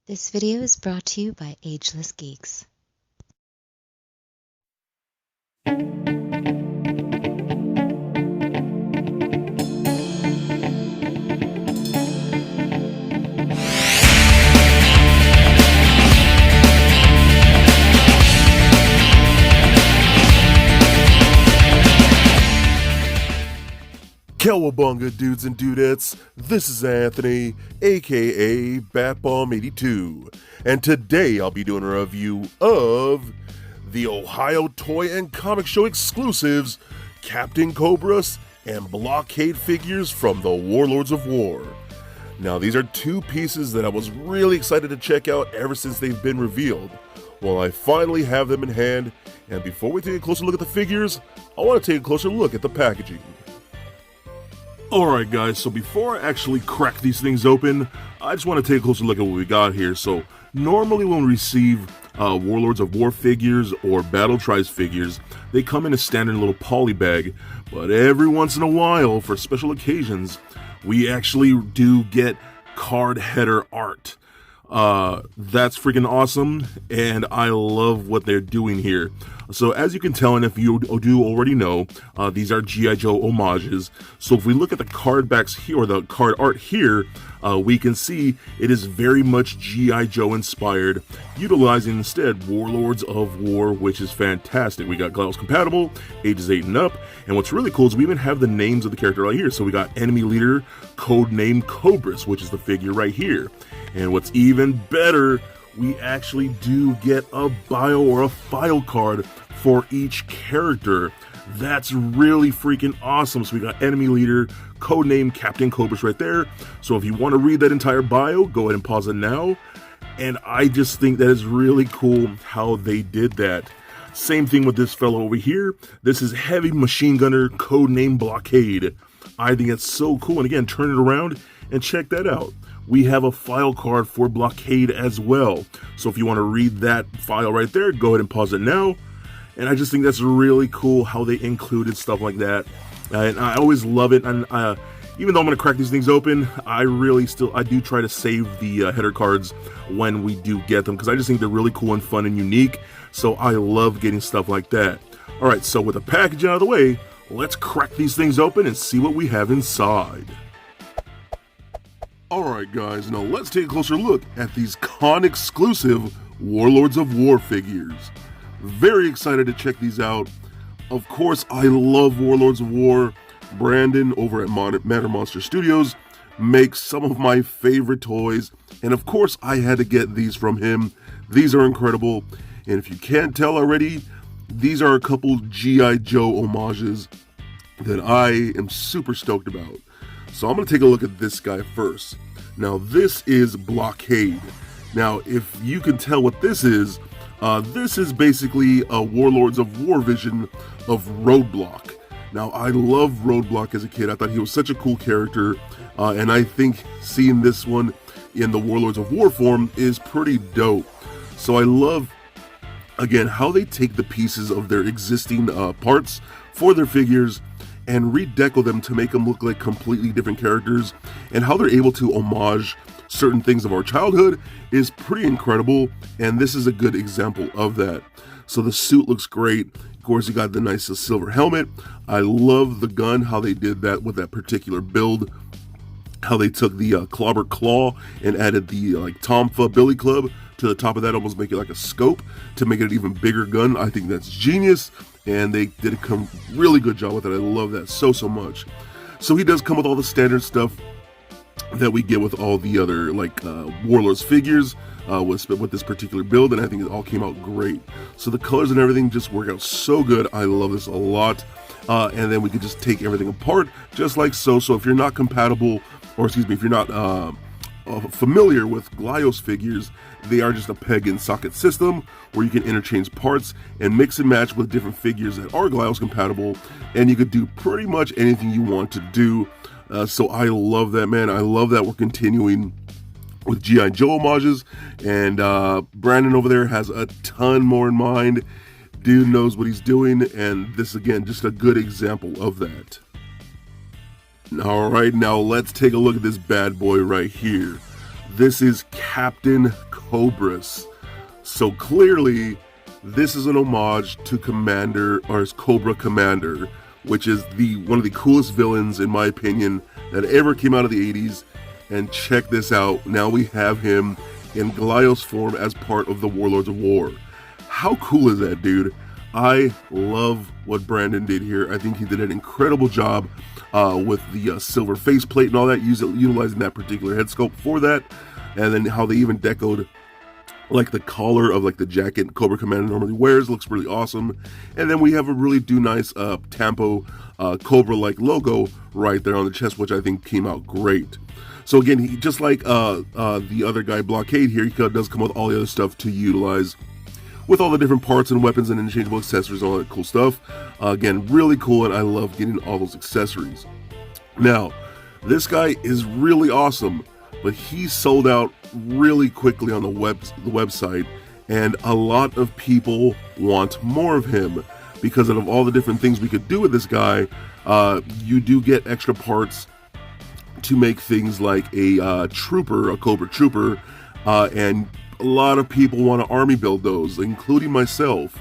This video is brought to you by Ageless Geeks. Cowabunga dudes and dudettes, this is Anthony, aka Batbomb82, and today I'll be doing a review of the Ohio Toy and Comic Show exclusives, Captain Cobrus and Blockade figures from the Warlords of Wor. Now these are two pieces that I was really excited to check out ever since they've been revealed. Well, I finally have them in hand, and before we take a closer look at the figures, I want to take a closer look at the packaging. Alright guys, so before I actually crack these things open, I just want to take a closer look at what we got here. So normally when we receive Warlords of Wor figures or Battle Trice figures, they come in a standard little poly bag, but every once in a while, for special occasions, we actually do get card header art. That's freaking awesome, and I love what they're doing here. So as you can tell, and if you do already know, these are G.I. Joe homages. So if we look at the card backs here, or the card art here, we can see it is very much G.I. Joe inspired, utilizing instead Warlords of Wor, which is fantastic. We got glyos compatible, ages 8 and up, and what's really cool is we even have the names of the character right here. So we got enemy leader, codename Cobrus, which is the figure right here. And what's even better, we actually do get a bio or a file card for each character. That's really freaking awesome. So we got enemy leader, codename Captain Cobrus right there. So if you want to read that entire bio, go ahead and pause it now. And I just think that is really cool how they did that. Same thing with this fellow over here. This is heavy machine gunner, codename Blockade. I think it's so cool. And again, turn it around and check that out. We have a file card for Blockade as well. So if you want to read that file right there, go ahead and pause it now. And I just think that's really cool how they included stuff like that. And I always love it. And even though I'm going to crack these things open, I do try to save the header cards when we do get them, because I just think they're really cool and fun and unique. So I love getting stuff like that. All right, so with the package out of the way, let's crack these things open and see what we have inside. Alright guys, now let's take a closer look at these con-exclusive Warlords of Wor figures. Very excited to check these out. Of course, I love Warlords of Wor. Brandon over at Matter Monster Studios makes some of my favorite toys, and of course I had to get these from him. These are incredible, and if you can't tell already, these are a couple G.I. Joe homages that I am super stoked about. So I'm going to take a look at this guy first. Now this is Blockade. Now if you can tell what this is basically a Warlords of Wor vision of Roadblock. Now I love Roadblock as a kid. I thought he was such a cool character, and I think seeing this one in the Warlords of Wor form is pretty dope. So I love, again, how they take the pieces of their existing parts for their figures and redeco them to make them look like completely different characters, and how they're able to homage certain things of our childhood is pretty incredible, and this is a good example of that. So the suit looks great. Of course, you got the nice silver helmet. I love the gun, how they did that with that particular build, how they took the clobber claw and added the Tomfa Billy Club to the top of that, almost make it like a scope to make it an even bigger gun. I think that's genius, and they did a really good job with it. I love that so much. So he does come with all the standard stuff that we get with all the other Warlords figures with this particular build, and I think it all came out great. So the colors and everything just work out so good. I love this a lot. And then we could just take everything apart just like so. So if you're not compatible, or excuse me, if you're not familiar with glyos figures, they are just a peg and socket system where you can interchange parts and mix and match with different figures that are glyos compatible, and you could do pretty much anything you want to do. So I love that, man. I love that we're continuing with G.I. Joe homages, and Brandon over there has a ton more in mind. Dude knows what he's doing, and this, again, just a good example of that. Alright, now let's take a look at this bad boy right here. This is Captain Cobrus. So clearly, this is an homage to Commander, or his Cobra Commander, which is one of the coolest villains, in my opinion, that ever came out of the 80s. And check this out, now we have him in glyos form as part of the Warlords of Wor. How cool is that, dude? I love what Brandon did here. I think he did an incredible job with the silver faceplate and all that, utilizing that particular head sculpt for that, and then how they even decoed like the collar of like the jacket Cobra Commander normally wears. Looks really awesome. And then we have a really nice Tampo Cobra-like logo right there on the chest, which I think came out great. So again, he just like the other guy Blockade here, he does come with all the other stuff to utilize with all the different parts and weapons and interchangeable accessories and all that cool stuff. Again, really cool, and I love getting all those accessories. Now, this guy is really awesome, but he sold out really quickly on the website, and a lot of people want more of him because of all the different things we could do with this guy. You do get extra parts to make things like a trooper, a Cobra trooper, and a lot of people want to army build those, including myself.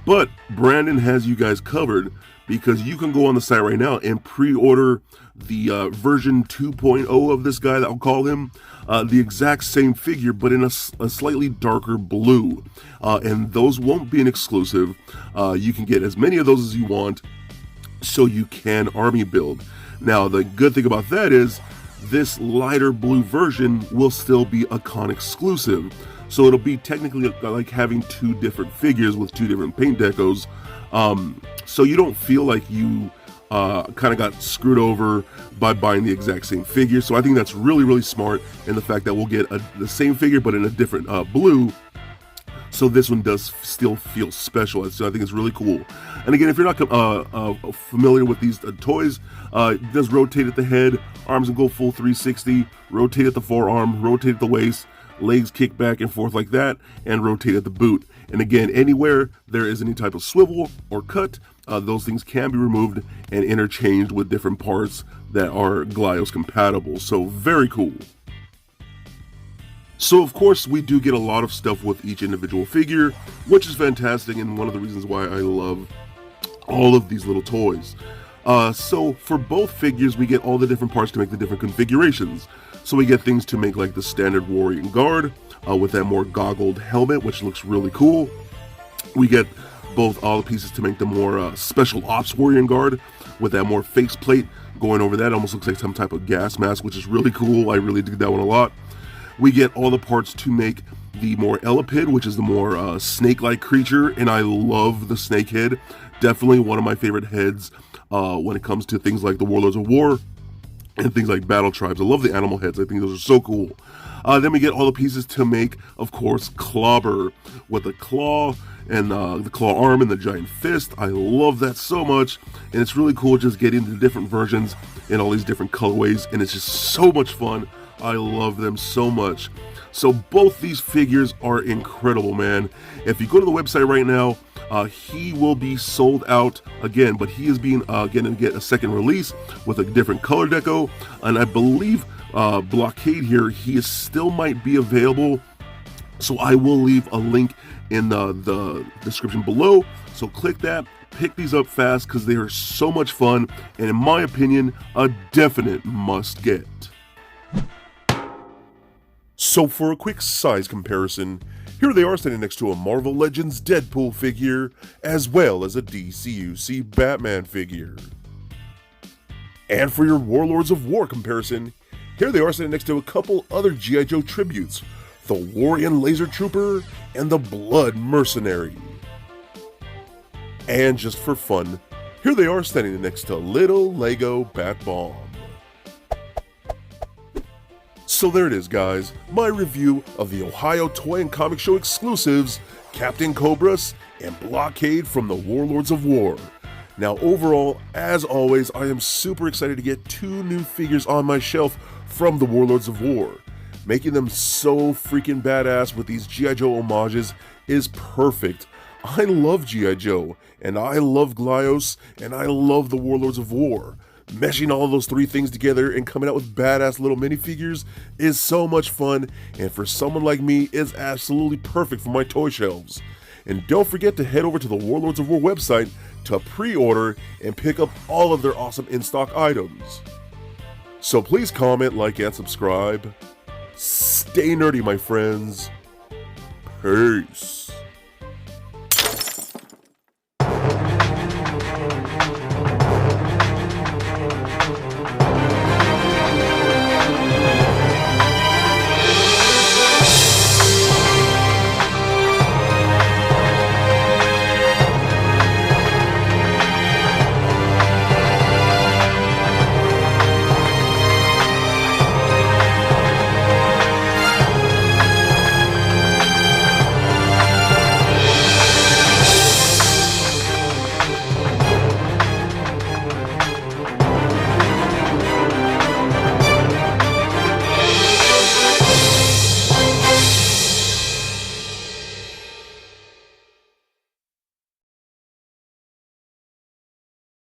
But Brandon has you guys covered, because you can go on the site right now and pre-order the version 2.0 of this guy, that I'll call him, the exact same figure, but in a slightly darker blue. And those won't be an exclusive. You can get as many of those as you want, so you can army build. Now, the good thing about that is, this lighter blue version will still be a con exclusive. So it'll be technically like having two different figures with two different paint decos. So you don't feel like you kind of got screwed over by buying the exact same figure. So I think that's really smart, and the fact that we'll get the same figure but in a different blue. So this one does still feel special, so I think it's really cool. And again, if you're not familiar with these toys, it does rotate at the head, arms and go full 360, rotate at the forearm, rotate at the waist, legs kick back and forth like that, and rotate at the boot. And again, anywhere there is any type of swivel or cut, those things can be removed and interchanged with different parts that are glyos compatible. So very cool. So of course we do get a lot of stuff with each individual figure, which is fantastic, and one of the reasons why I love all of these little toys. So for both figures we get all the different parts to make the different configurations. So we get things to make like the standard Warrior Guard with that more goggled helmet, which looks really cool. We get both all the pieces to make the more Special Ops Warrior Guard with that more faceplate going over that. Almost looks like some type of gas mask, which is really cool. I really dig that one a lot. We get all the parts to make the more Elipid, which is the more snake-like creature, and I love the snake head. Definitely one of my favorite heads when it comes to things like the Warlords of Wor and things like Battle Tribes. I love the animal heads. I think those are so cool. Then we get all the pieces to make, of course, Clobber with the claw and the claw arm and the giant fist. I love that so much, and it's really cool just getting the different versions in all these different colorways, and it's just so much fun. I love them so much. So both these figures are incredible, man. If you go to the website right now, he will be sold out again, but he is being going to get a second release with a different color deco, and I believe Blockade here, he still might be available. So I will leave a link in the description below. So click that, pick these up fast, because they are so much fun, and in my opinion, a definite must get. So for a quick size comparison, here they are standing next to a Marvel Legends Deadpool figure, as well as a DCUC Batman figure. And for your Warlords of Wor comparison, here they are standing next to a couple other G.I. Joe tributes, the Warrior Laser Trooper and the Blood Mercenary. And just for fun, here they are standing next to Little Lego Bat Bomb. So there it is, guys, my review of the Ohio Toy and Comic Show exclusives, Captain Cobrus and Blockade from the Warlords of Wor. Now overall, as always, I am super excited to get 2 new figures on my shelf from the Warlords of Wor. Making them so freaking badass with these G.I. Joe homages is perfect. I love G.I. Joe, and I love Glyos, and I love the Warlords of Wor. Meshing all of those three things together and coming out with badass little minifigures is so much fun, and for someone like me, is absolutely perfect for my toy shelves. And don't forget to head over to the Warlords of Wor website to pre-order and pick up all of their awesome in-stock items. So please comment, like, and subscribe. Stay nerdy, my friends. Peace.